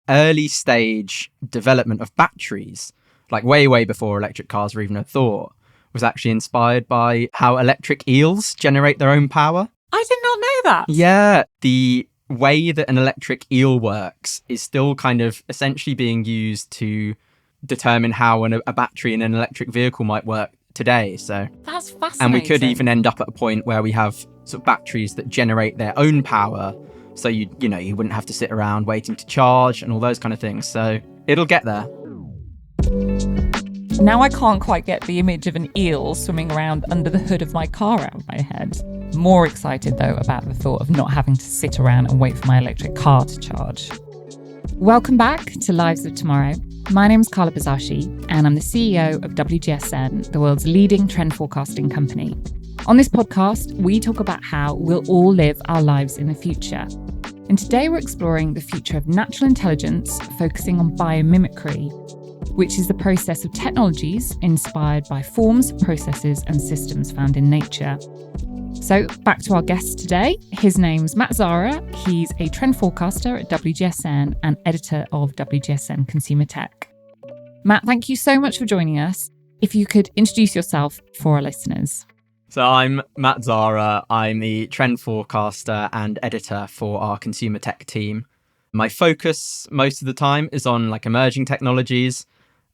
early stage development of batteries, like way before electric cars were even a thought, was actually inspired by how electric eels generate their own power. I did not know that. Yeah, the way that an electric eel works is still kind of essentially being used to determine how a battery in an electric vehicle might work today. So that's fascinating. And we could even end up at a point where we have sort of batteries that generate their own power. So you wouldn't have to sit around waiting to charge and all those kind of things. So it'll get there. Now I can't quite get the image of an eel swimming around under the hood of my car out of my head. More excited, though, about the thought of not having to sit around and wait for my electric car to charge. Welcome back to Lives of Tomorrow. My name's Carla Bazzashi, and I'm the CEO of WGSN, the world's leading trend forecasting company. On this podcast, we talk about how we'll all live our lives in the future. And today we're exploring the future of natural intelligence, focusing on biomimicry, which is the process of technologies inspired by forms, processes, and systems found in nature. So back to our guest today. His name's Matt Zara. He's a trend forecaster at WGSN and editor of WGSN Consumer Tech. Matt, thank you so much for joining us. If you could introduce yourself for our listeners. So I'm Matt Zara. I'm the trend forecaster and editor for our consumer tech team. My focus most of the time is on emerging technologies.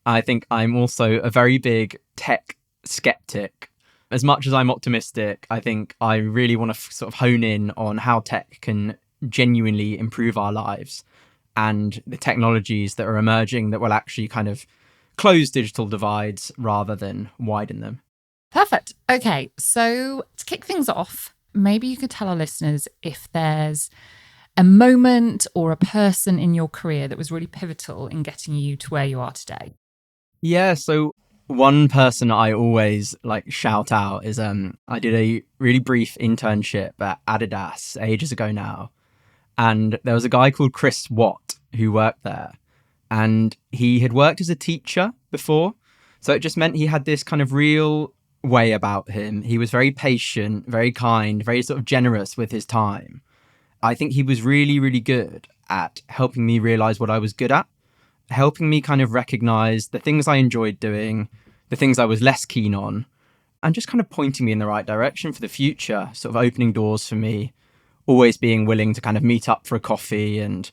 I think I'm also a very big tech skeptic. As much as I'm optimistic, I think I really want to sort of hone in on how tech can genuinely improve our lives and the technologies that are emerging that will actually kind of close digital divides rather than widen them. Perfect. Okay, so to kick things off, maybe you could tell our listeners if there's a moment or a person in your career that was really pivotal in getting you to where you are today. Yeah, so one person I always shout out is I did a really brief internship at Adidas ages ago now. And there was a guy called Chris Watt who worked there. And he had worked as a teacher before. So it just meant he had this kind of real way about him. He was very patient, very kind, very sort of generous with his time. I think he was really, really good at helping me realize what I was good at, helping me kind of recognize the things I enjoyed doing, the things I was less keen on, and just kind of pointing me in the right direction for the future, sort of opening doors for me, always being willing to kind of meet up for a coffee and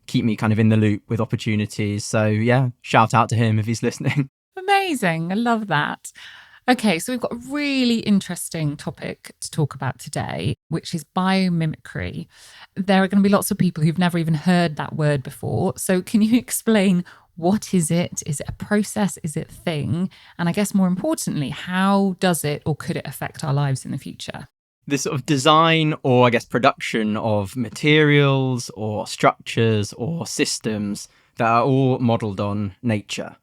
keep me kind of in the loop with opportunities. So yeah, shout out to him if he's listening. Amazing. I love that. Okay, so we've got a really interesting topic to talk about today, which is biomimicry. There are going to be lots of people who've never even heard that word before. So can you explain what is it? Is it a process? Is it a thing? And I guess more importantly, how does it or could it affect our lives in the future? The sort of design or I guess production of materials or structures or systems that are all modelled on nature.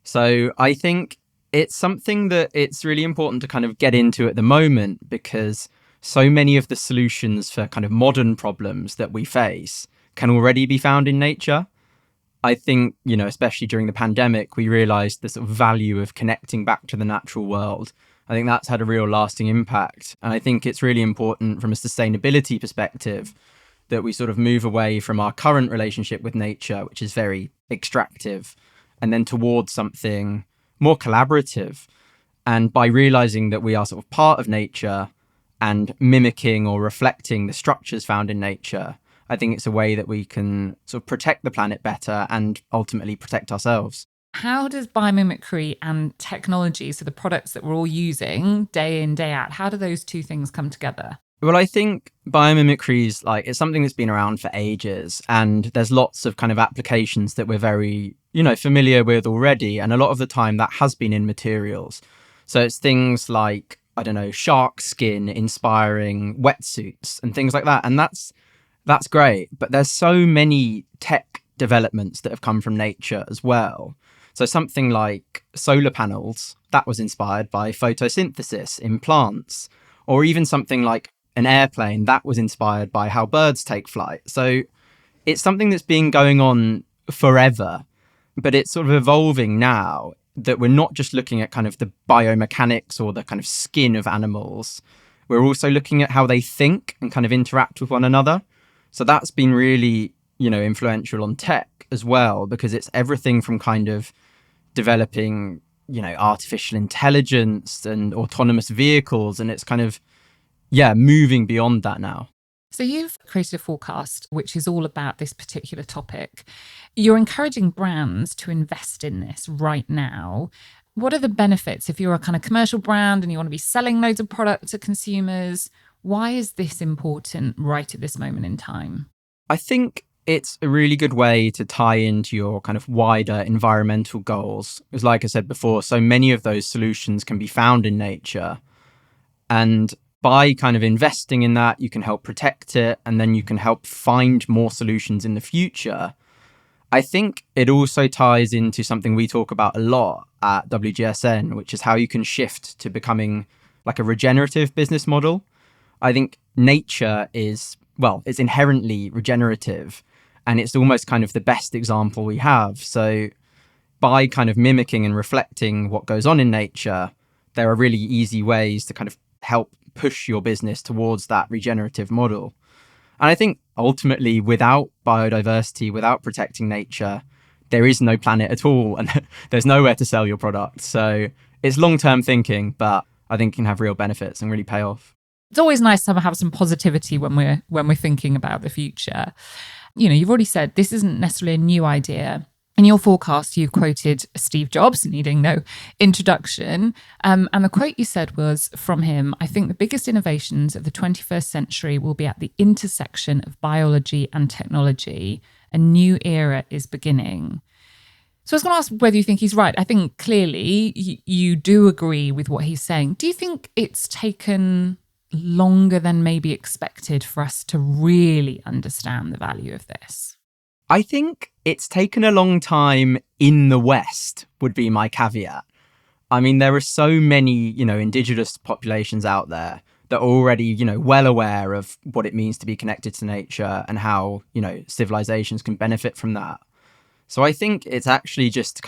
So I think it's something that it's really important to kind of get into at the moment because so many of the solutions for kind of modern problems that we face can already be found in nature. I think, especially during the pandemic, we realised the sort of value of connecting back to the natural world. I think that's had a real lasting impact. And I think it's really important from a sustainability perspective that we sort of move away from our current relationship with nature, which is very extractive, and then towards something more collaborative. And by realizing that we are sort of part of nature and mimicking or reflecting the structures found in nature, I think it's a way that we can sort of protect the planet better and ultimately protect ourselves. How does biomimicry and technology, so the products that we're all using day in, day out, how do those two things come together? Well, I think biomimicry is it's something that's been around for ages, and there's lots of kind of applications that we're very, familiar with already. And a lot of the time that has been in materials. So it's things like, shark skin inspiring wetsuits and things like that. And that's great. But there's so many tech developments that have come from nature as well. So something like solar panels, that was inspired by photosynthesis in plants, or even something like an airplane that was inspired by how birds take flight. So it's something that's been going on forever, but it's sort of evolving now that we're not just looking at kind of the biomechanics or the kind of skin of animals. We're also looking at how they think and kind of interact with one another. So that's been really, influential on tech as well, because it's everything from kind of developing, artificial intelligence and autonomous vehicles. And it's kind of, moving beyond that now. So you've created a forecast which is all about this particular topic. You're encouraging brands to invest in this right now. What are the benefits if you're a kind of commercial brand and you want to be selling loads of product to consumers? Why is this important right at this moment in time? I think it's a really good way to tie into your kind of wider environmental goals. Because like I said before, so many of those solutions can be found in nature. And by kind of investing in that, you can help protect it, and then you can help find more solutions in the future. I think it also ties into something we talk about a lot at WGSN, which is how you can shift to becoming like a regenerative business model. I think nature is, it's inherently regenerative, and it's almost kind of the best example we have. So by kind of mimicking and reflecting what goes on in nature, there are really easy ways to kind of help push your business towards that regenerative model. And I think ultimately, without biodiversity, without protecting nature, there is no planet at all, and there's nowhere to sell your product. So it's long-term thinking, but I think can have real benefits and really pay off. It's always nice to have some positivity when we're thinking about the future. You've already said this isn't necessarily a new idea. In your forecast, you've quoted Steve Jobs, needing no introduction. And the quote you said was from him, "I think the biggest innovations of the 21st century will be at the intersection of biology and technology. A new era is beginning." So I was going to ask whether you think he's right. I think clearly you do agree with what he's saying. Do you think it's taken longer than maybe expected for us to really understand the value of this? I think it's taken a long time in the West, would be my caveat. I mean, there are so many, indigenous populations out there that are already, well aware of what it means to be connected to nature and how, civilizations can benefit from that. So I think it's actually just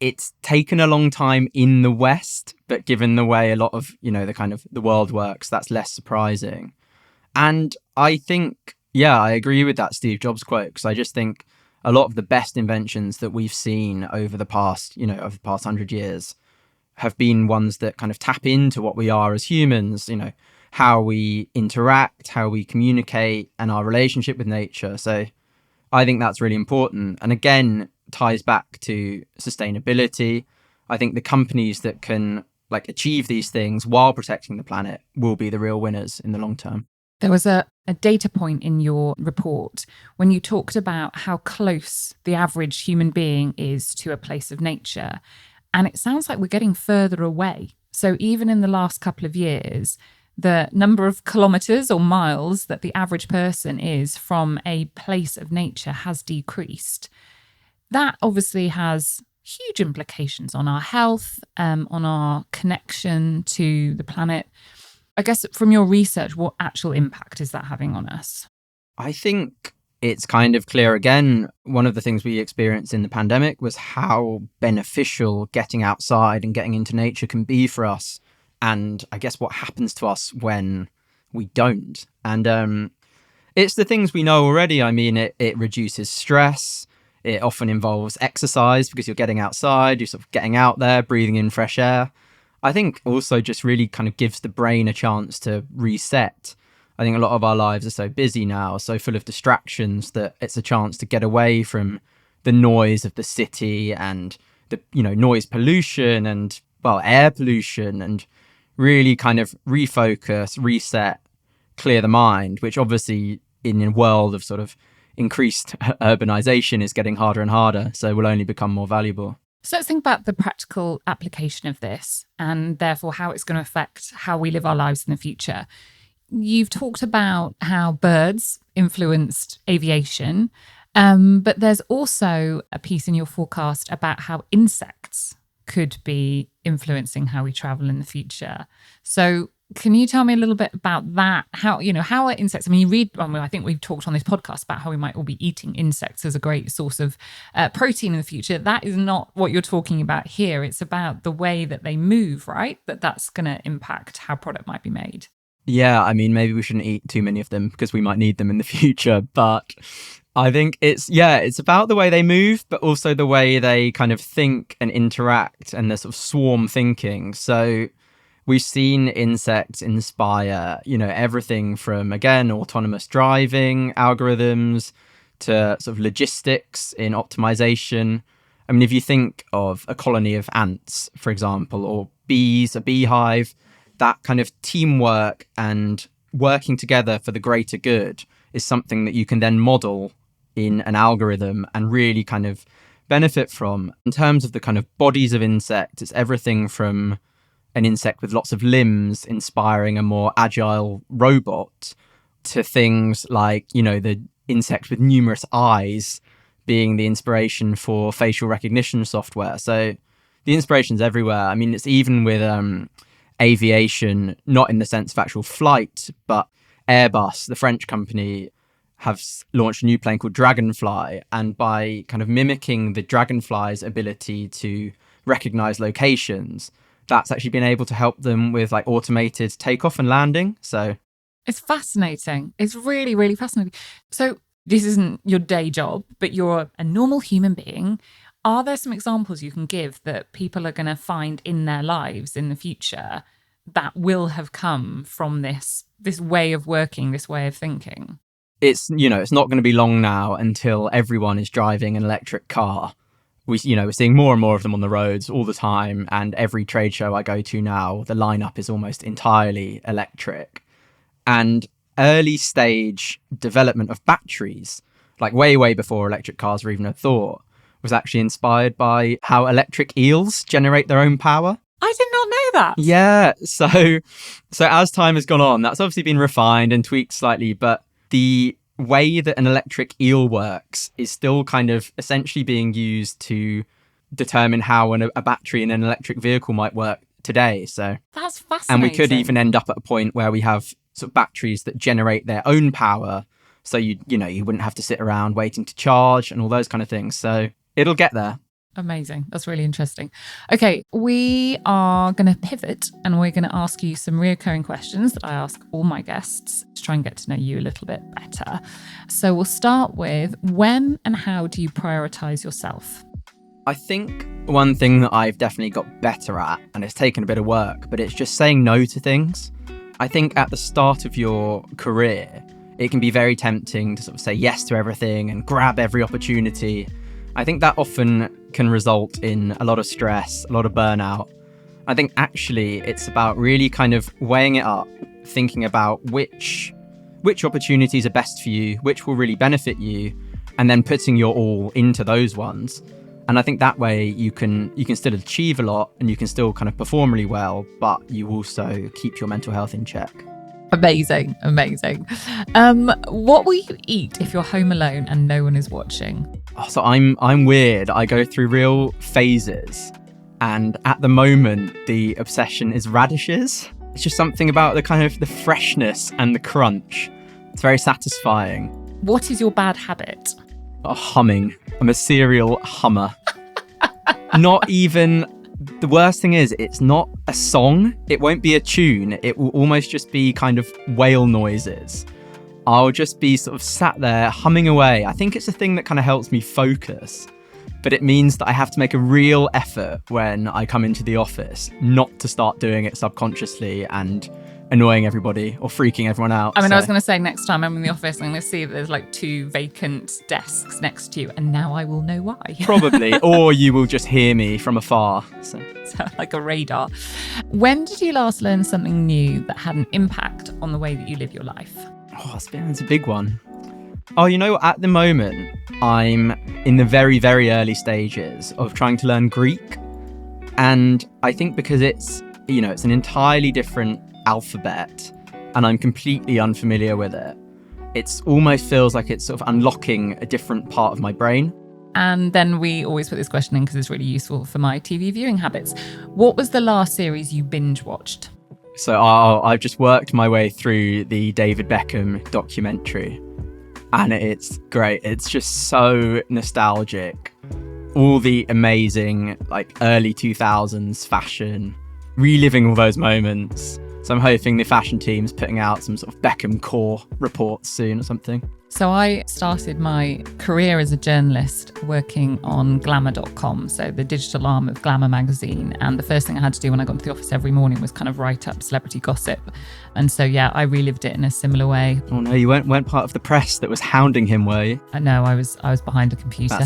it's taken a long time in the West, but given the way a lot of, the world works, that's less surprising. And I think, I agree with that Steve Jobs quote, because I just think a lot of the best inventions that we've seen over the past 100 years have been ones that kind of tap into what we are as humans, how we interact, how we communicate, and our relationship with nature. So I think that's really important. And again, ties back to sustainability. I think the companies that can achieve these things while protecting the planet will be the real winners in the long term. There was a data point in your report when you talked about how close the average human being is to a place of nature. And it sounds like we're getting further away. So even in the last couple of years, the number of kilometres or miles that the average person is from a place of nature has decreased. That obviously has huge implications on our health, on our connection to the planet. I guess from your research, what actual impact is that having on us? I think it's kind of clear again. One of the things we experienced in the pandemic was how beneficial getting outside and getting into nature can be for us. And I guess what happens to us when we don't. And it's the things we know already. I mean, it reduces stress. It often involves exercise because you're getting outside, you're sort of getting out there, breathing in fresh air. I think also just really kind of gives the brain a chance to reset. I think a lot of our lives are so busy now, so full of distractions, that it's a chance to get away from the noise of the city and the, noise pollution and, air pollution, and really kind of refocus, reset, clear the mind, which obviously in a world of sort of increased urbanization is getting harder and harder, so will only become more valuable. So let's think about the practical application of this and therefore how it's going to affect how we live our lives in the future. You've talked about how birds influenced aviation, but there's also a piece in your forecast about how insects could be influencing how we travel in the future. So can you tell me a little bit about that? How are insects? I mean, I think we've talked on this podcast about how we might all be eating insects as a great source of protein in the future. That is not what you're talking about here. It's about the way that they move, right? That's going to impact how product might be made. Yeah, I mean, maybe we shouldn't eat too many of them because we might need them in the future. But I think it's about the way they move, but also the way they kind of think and interact and the sort of swarm thinking. So we've seen insects inspire, everything from, again, autonomous driving algorithms to sort of logistics in optimization. I mean, if you think of a colony of ants, for example, or bees, a beehive, that kind of teamwork and working together for the greater good is something that you can then model in an algorithm and really kind of benefit from. In terms of the kind of bodies of insects, it's everything from an insect with lots of limbs inspiring a more agile robot to things like, the insect with numerous eyes being the inspiration for facial recognition software. So the inspiration's everywhere. I mean, it's even with aviation, not in the sense of actual flight, but Airbus, the French company, have launched a new plane called Dragonfly. And by kind of mimicking the Dragonfly's ability to recognize locations, that's actually been able to help them with like automated takeoff and landing. So it's fascinating. It's really, really fascinating. So this isn't your day job, but you're a normal human being. Are there some examples you can give that people are going to find in their lives in the future that will have come from this way of working, this way of thinking? It's not going to be long now until everyone is driving an electric car. We're seeing more and more of them on the roads all the time. And every trade show I go to now, the lineup is almost entirely electric. And early stage development of batteries, like way, way before electric cars were even a thought, was actually inspired by how electric eels generate their own power. I did not know that. Yeah. So as time has gone on, that's obviously been refined and tweaked slightly, but the way that an electric eel works is still kind of essentially being used to determine how a battery in an electric vehicle might work today. So that's fascinating. And we could even end up at a point where we have sort of batteries that generate their own power. So you wouldn't have to sit around waiting to charge and all those kind of things. So it'll get there. Amazing. That's really interesting. Okay, we are going to pivot and we're going to ask you some reoccurring questions that I ask all my guests to try and get to know you a little bit better. So we'll start with, when and how do you prioritize yourself? I think one thing that I've definitely got better at, and it's taken a bit of work, but it's just saying no to things. I think at the start of your career, it can be very tempting to sort of say yes to everything and grab every opportunity. I think that often can result in a lot of stress, a lot of burnout. I think actually it's about really kind of weighing it up, thinking about which opportunities are best for you, which will really benefit you, and then putting your all into those ones. And I think that way you can still achieve a lot and you can still kind of perform really well, but you also keep your mental health in check. Amazing. What will you eat if you're home alone and no one is watching? So I'm weird. I go through real phases. And at the moment, the obsession is radishes. It's just something about the kind of the freshness and the crunch. It's very satisfying. What is your bad habit? Humming. I'm a serial hummer. Not even... The worst thing is, it's not a song. It won't be a tune. It will almost just be kind of whale noises. I'll just be sort of sat there humming away. I think it's a thing that kind of helps me focus, but it means that I have to make a real effort when I come into the office not to start doing it subconsciously and annoying everybody or freaking everyone out. I was going to say, next time I'm in the office, I'm going to see if there's like 2 vacant desks next to you, and now I will know why. Probably, or you will just hear me from afar. So like a radar. When did you last learn something new that had an impact on the way that you live your life? It's a big one. At the moment, I'm in the very, very early stages of trying to learn Greek. And I think because it's an entirely different alphabet and I'm completely unfamiliar with it, it almost feels like it's sort of unlocking a different part of my brain. And then we always put this question in because it's really useful for my TV viewing habits. What was the last series you binge watched? So I've just worked my way through the David Beckham documentary and it's great. It's just so nostalgic. All the amazing early 2000s fashion, reliving all those moments. So I'm hoping the fashion team's putting out some sort of Beckham core reports soon or something. So I started my career as a journalist working on glamour.com, so the digital arm of Glamour magazine. And the first thing I had to do when I got into the office every morning was kind of write up celebrity gossip. And so, yeah, I relived it in a similar way. Oh no, you weren't part of the press that was hounding him, were you? No, I was behind a computer.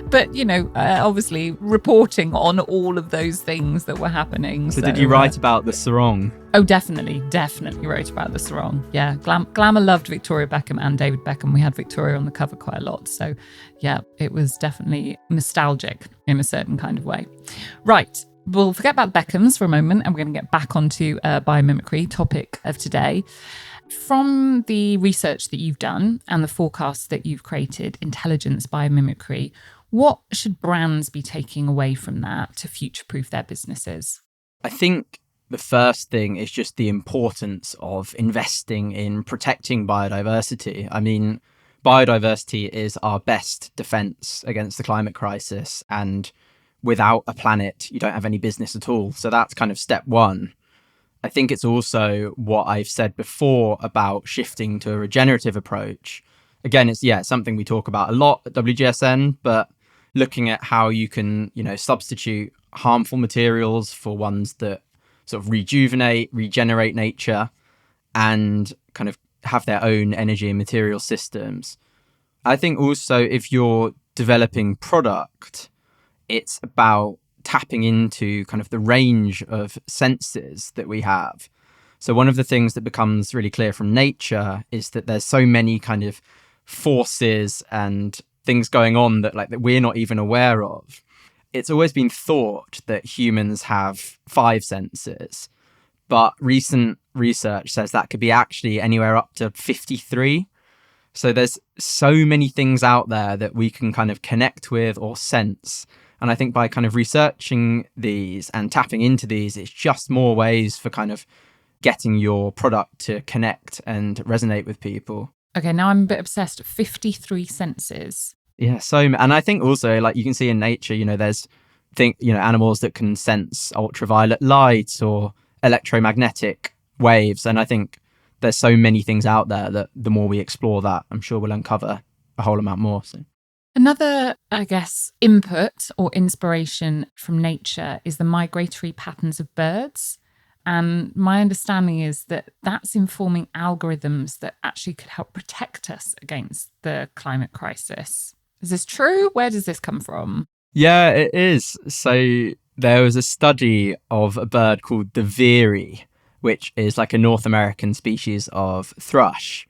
But, obviously reporting on all of those things that were happening. So did you write about the sarong? Oh, definitely wrote about the sarong. Yeah, Glamour loved Victoria Beckham and David Beckham. We had Victoria on the cover quite a lot. So, yeah, it was definitely nostalgic in a certain kind of way. Right, we'll forget about Beckhams for a moment and we're going to get back onto biomimicry, topic of today. From the research that you've done and the forecasts that you've created, intelligence biomimicry, what should brands be taking away from that to future-proof their businesses? I think the first thing is just the importance of investing in protecting biodiversity. I mean, biodiversity is our best defense against the climate crisis, and without a planet, you don't have any business at all. So that's kind of step one. I think it's also what I've said before about shifting to a regenerative approach. Again, it's something we talk about a lot at WGSN, but looking at how you can, substitute harmful materials for ones that sort of regenerate nature and kind of have their own energy and material systems. I think also if you're developing product, it's about tapping into kind of the range of senses that we have. So one of the things that becomes really clear from nature is that there's so many kind of forces and things going on that we're not even aware of. It's always been thought that humans have 5 senses, but recent research says that could be actually anywhere up to 53. So there's so many things out there that we can kind of connect with or sense. And I think by kind of researching these and tapping into these, it's just more ways for kind of getting your product to connect and resonate with people. Okay, now I'm a bit obsessed. 53 senses. Yeah, and I think also you can see in nature, there's animals that can sense ultraviolet light or electromagnetic waves. And I think there's so many things out there that the more we explore that, I'm sure we'll uncover a whole amount more. So. Another, I guess, input or inspiration from nature is the migratory patterns of birds. And my understanding is that that's informing algorithms that actually could help protect us against the climate crisis. Is this true? Where does this come from? Yeah, it is. So there was a study of a bird called the veery, which is like a North American species of thrush.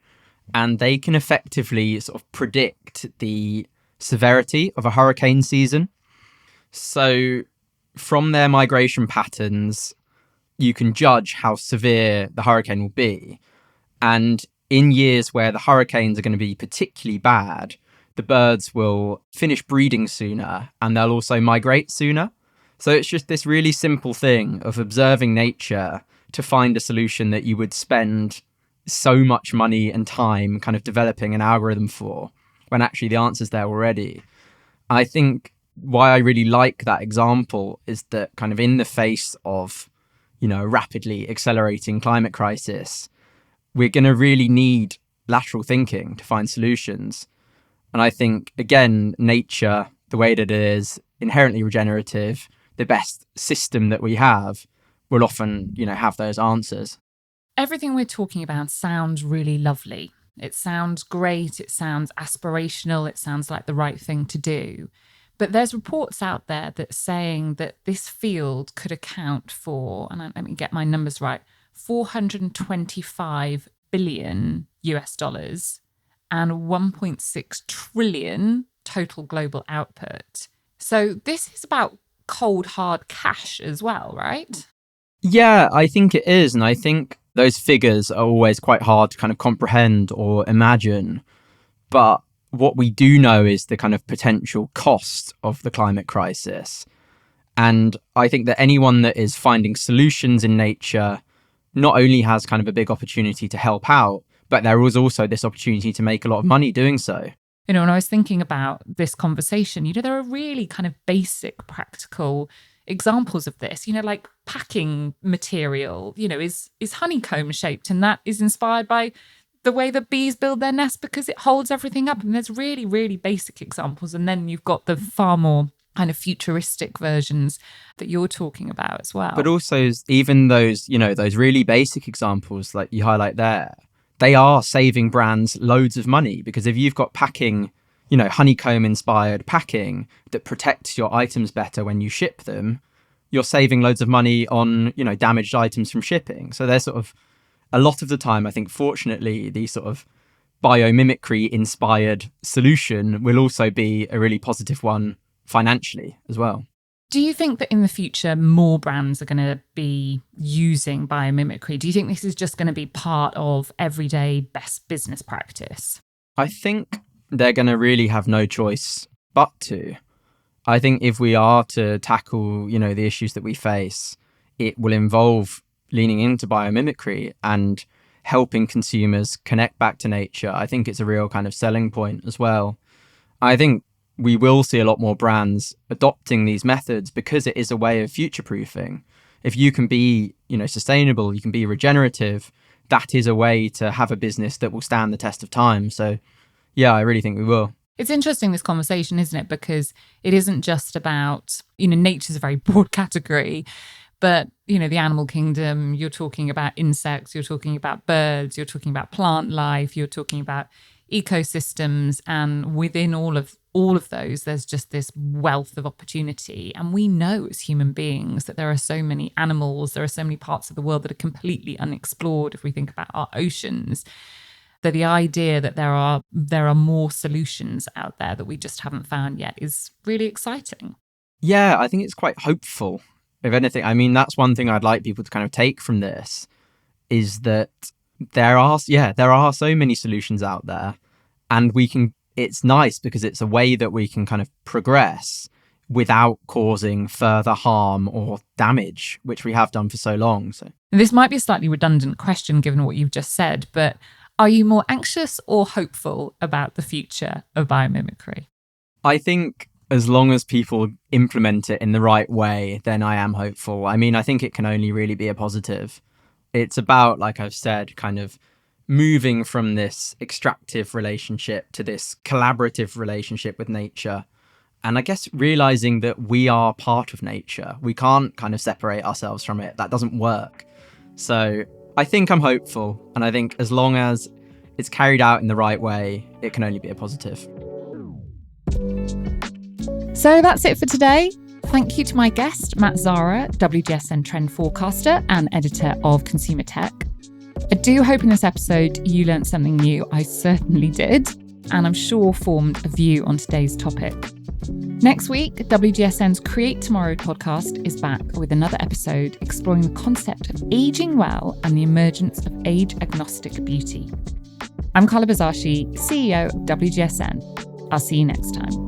And they can effectively sort of predict the severity of a hurricane season. So from their migration patterns, you can judge how severe the hurricane will be. And in years where the hurricanes are going to be particularly bad, the birds will finish breeding sooner and they'll also migrate sooner. So it's just this really simple thing of observing nature to find a solution that you would spend so much money and time kind of developing an algorithm for, when actually the answer's there already. I think why I really like that example is that kind of in the face of, a rapidly accelerating climate crisis, we're going to really need lateral thinking to find solutions. And I think, again, nature, the way that it is inherently regenerative, the best system that we have, will often, have those answers. Everything we're talking about sounds really lovely. It sounds great. It sounds aspirational. It sounds like the right thing to do. But there's reports out there that saying that this field could account for, and let me get my numbers right, $425 billion US dollars and 1.6 trillion total global output. So this is about cold, hard cash as well, right? Yeah, I think it is. And I think those figures are always quite hard to kind of comprehend or imagine. But what we do know is the kind of potential cost of the climate crisis. And I think that anyone that is finding solutions in nature not only has kind of a big opportunity to help out, but there was also this opportunity to make a lot of money doing so. When I was thinking about this conversation, there are really kind of basic practical examples of this, like packing material, is honeycomb shaped, and that is inspired by the way that bees build their nest because it holds everything up. And there's really, really basic examples. And then you've got the far more kind of futuristic versions that you're talking about as well. But also, even those, those really basic examples like you highlight there, they are saving brands loads of money, because if you've got packing, honeycomb inspired packing that protects your items better when you ship them, you're saving loads of money on, damaged items from shipping. So there's sort of, a lot of the time, I think, fortunately, the sort of biomimicry inspired solution will also be a really positive one financially as well. Do you think that in the future more brands are going to be using biomimicry? Do you think this is just going to be part of everyday best business practice? I think they're going to really have no choice but to. I think if we are to tackle, the issues that we face, it will involve leaning into biomimicry and helping consumers connect back to nature. I think it's a real kind of selling point as well. I think we will see a lot more brands adopting these methods because it is a way of future-proofing. If you can be, sustainable, you can be regenerative, that is a way to have a business that will stand the test of time. So, yeah, I really think we will. It's interesting, this conversation, isn't it? Because it isn't just about, nature's a very broad category, but, the animal kingdom, you're talking about insects, you're talking about birds, you're talking about plant life, you're talking about ecosystems, and within all of those, there's just this wealth of opportunity. And we know as human beings that there are so many animals, there are so many parts of the world that are completely unexplored. If we think about our oceans, that the idea that there are more solutions out there that we just haven't found yet is really exciting. Yeah, I think it's quite hopeful. If anything, I mean, that's one thing I'd like people to kind of take from this, is that there are so many solutions out there, and it's nice because it's a way that we can kind of progress without causing further harm or damage, which we have done for so long. So this might be a slightly redundant question given what you've just said, but are you more anxious or hopeful about the future of biomimicry? I think as long as people implement it in the right way, then I am hopeful. I mean, I think it can only really be a positive. It's about, like I've said, kind of moving from this extractive relationship to this collaborative relationship with nature. And I guess realizing that we are part of nature. We can't kind of separate ourselves from it. That doesn't work. So I think I'm hopeful. And I think as long as it's carried out in the right way, it can only be a positive. So that's it for today. Thank you to my guest, Matt Zara, WGSN trend forecaster and editor of Consumer Tech. I do hope in this episode you learned something new. I certainly did, and I'm sure formed a view on today's topic. Next week, WGSN's Create Tomorrow podcast is back with another episode exploring the concept of aging well and the emergence of age-agnostic beauty. I'm Carla Bazashi, CEO of WGSN. I'll see you next time.